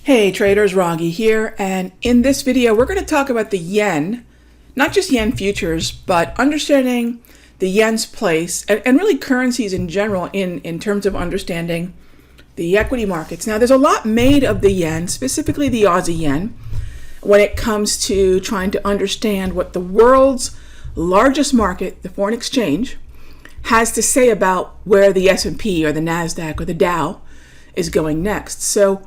Hey traders, Raghee here, and in this video we're going to talk about the yen, not just yen futures, but understanding the yen's place and really currencies in general in terms of understanding the equity markets. Now there's a lot made of the yen, specifically the Aussie yen, when it comes to trying to understand what the world's largest market, the foreign exchange, has to say about where the S&P or the NASDAQ or the Dow is going next. So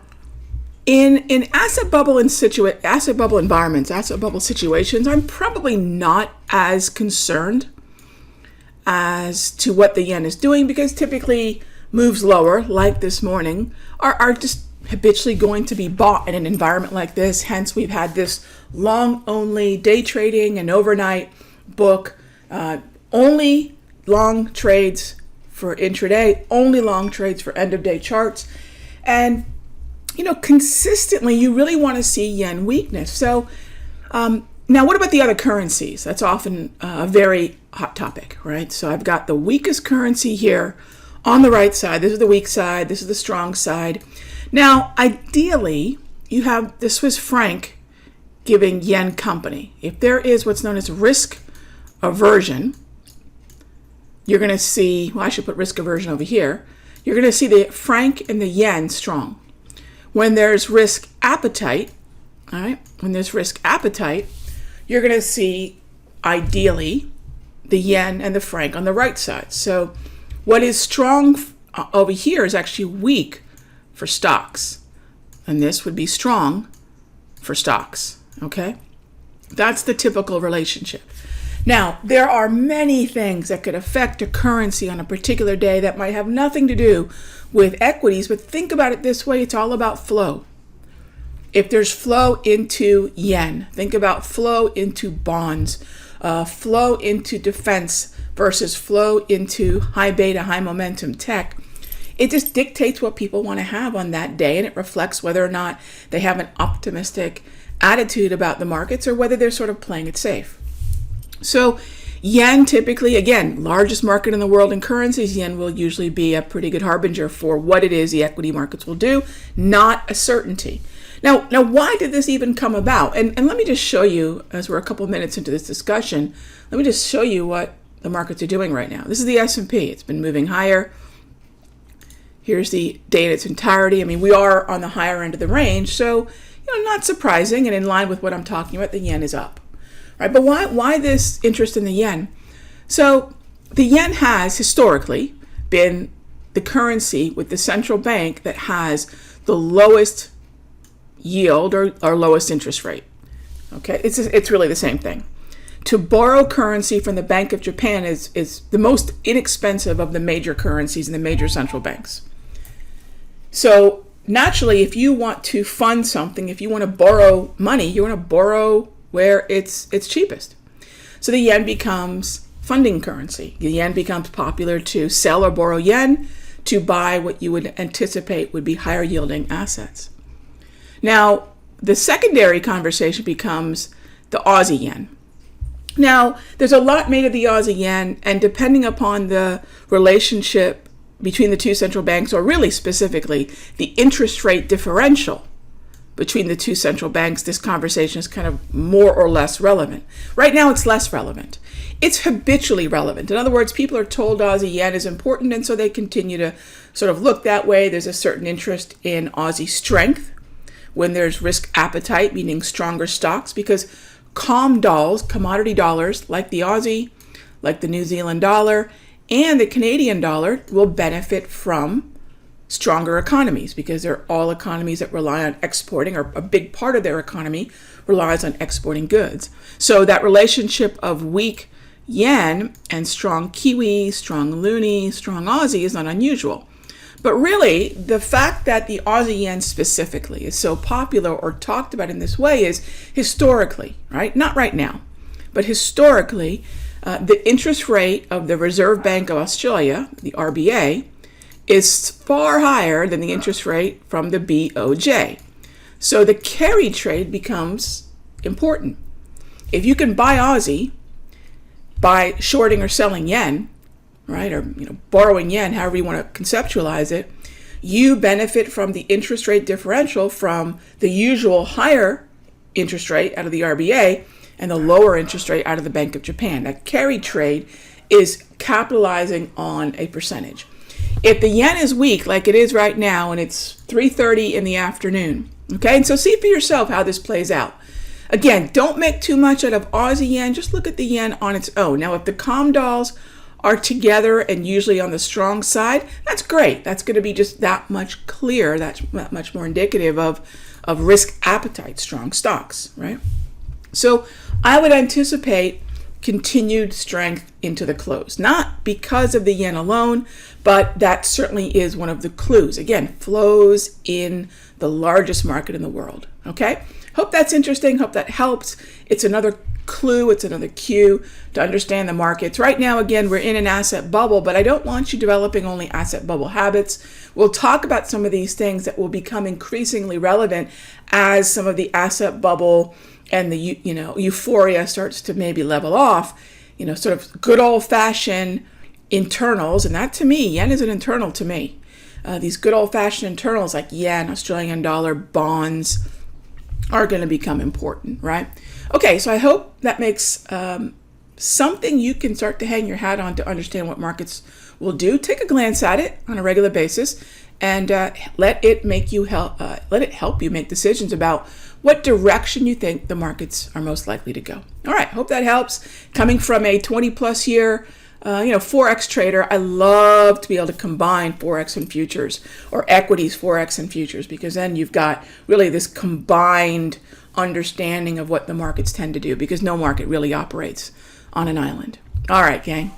in asset bubble environments, asset bubble situations, I'm probably not as concerned as to what the yen is doing, because typically moves lower, like this morning, are just habitually going to be bought in an environment like this. Hence, we've had this long only day trading and overnight book, only long trades for intraday, only long trades for end of day charts. And consistently, you really want to see yen weakness. So now what about the other currencies? That's often a very hot topic, right? So I've got the weakest currency here on the right side. This is the weak side. This is the strong side. Now, ideally, you have the Swiss franc giving yen company. If there is what's known as risk aversion, you're going to see, well, I should put risk aversion over here. You're going to see the franc and the yen strong. When there's risk appetite, all right, when there's risk appetite, you're going to see, ideally, the yen and the franc on the right side. So what is strong over here is actually weak for stocks. And this would be strong for stocks, okay? That's the typical relationship. Now, there are many things that could affect a currency on a particular day that might have nothing to do with equities, but think about it this way: it's all about flow. If there's flow into yen, think about flow into bonds, flow into defense versus flow into high beta, high momentum tech. It just dictates what people want to have on that day, and it reflects whether or not they have an optimistic attitude about the markets or whether they're sort of playing it safe. So yen, typically, again, largest market in the world in currencies, yen will usually be a pretty good harbinger for what it is the equity markets will do, not a certainty. Now, why did this even come about? And let me just show you, as we're a couple minutes into this discussion, let me just show you what the markets are doing right now. This is the S&P. It's been moving higher. Here's the day in its entirety. I mean, we are on the higher end of the range, so not surprising and in line with what I'm talking about. The yen is up. Right, but why this interest in the yen? So the yen has historically been the currency with the central bank that has the lowest yield or lowest interest rate. Okay, it's really the same thing. To borrow currency from the Bank of Japan is the most inexpensive of the major currencies in the major central banks. So naturally, if you want to fund something, if you want to borrow money, you want to borrow where it's cheapest. So the yen becomes funding currency. The yen becomes popular to sell or borrow yen to buy what you would anticipate would be higher yielding assets. Now, the secondary conversation becomes the Aussie yen. Now, there's a lot made of the Aussie yen, and depending upon the relationship between the two central banks, or really specifically the interest rate differential between the two central banks, this conversation is kind of more or less relevant. Right now, it's less relevant. It's habitually relevant. In other words, people are told Aussie yen is important, and so they continue to sort of look that way. There's a certain interest in Aussie strength when there's risk appetite, meaning stronger stocks, because commodity dollars, like the Aussie, like the New Zealand dollar, and the Canadian dollar, will benefit from stronger economies, because they're all economies that rely on exporting, or a big part of their economy relies on exporting goods. So that relationship of weak yen and strong Kiwi, strong Loonie, strong Aussie is not unusual. But really, the fact that the Aussie yen specifically is so popular or talked about in this way is historically, right? Not right now, but historically, the interest rate of the Reserve Bank of Australia, the RBA, is far higher than the interest rate from the BOJ. So the carry trade becomes important. If you can buy Aussie by shorting or selling yen, right, or borrowing yen, however you want to conceptualize it, You benefit from the interest rate differential from the usual higher interest rate out of the RBA and the lower interest rate out of the Bank of Japan. That carry trade is capitalizing on a percentage. If the yen is weak, like it is right now, and it's 3:30 in the afternoon, okay? And so see for yourself how this plays out. Again, don't make too much out of Aussie yen. Just look at the yen on its own. Now, if the com dolls are together and usually on the strong side, that's great. That's going to be just that much clearer. That's much more indicative of risk appetite, strong stocks, right? So I would anticipate continued strength into the close, not because of the yen alone, but that certainly is one of the clues. Again, flows in the largest market in the world, okay? Hope that's interesting. Hope that helps. It's another clue. It's another cue to understand the markets. Right now, again, we're in an asset bubble, but I don't want you developing only asset bubble habits. We'll talk about some of these things that will become increasingly relevant as some of the asset bubble and the euphoria starts to maybe level off. Sort of good old-fashioned internals, and that to me, yen is an internal to me. These good old-fashioned internals like yen, Australian dollar, bonds are going to become important, right? Okay, so I hope that makes something you can start to hang your hat on to understand what markets will do. Take a glance at it on a regular basis, and let it help you make decisions about what direction you think the markets are most likely to go. All right, hope that helps. Coming from a 20-plus year Forex trader, I love to be able to combine Forex and futures, or equities, Forex and futures, because then you've got really this combined understanding of what the markets tend to do, because no market really operates on an island. All right, gang.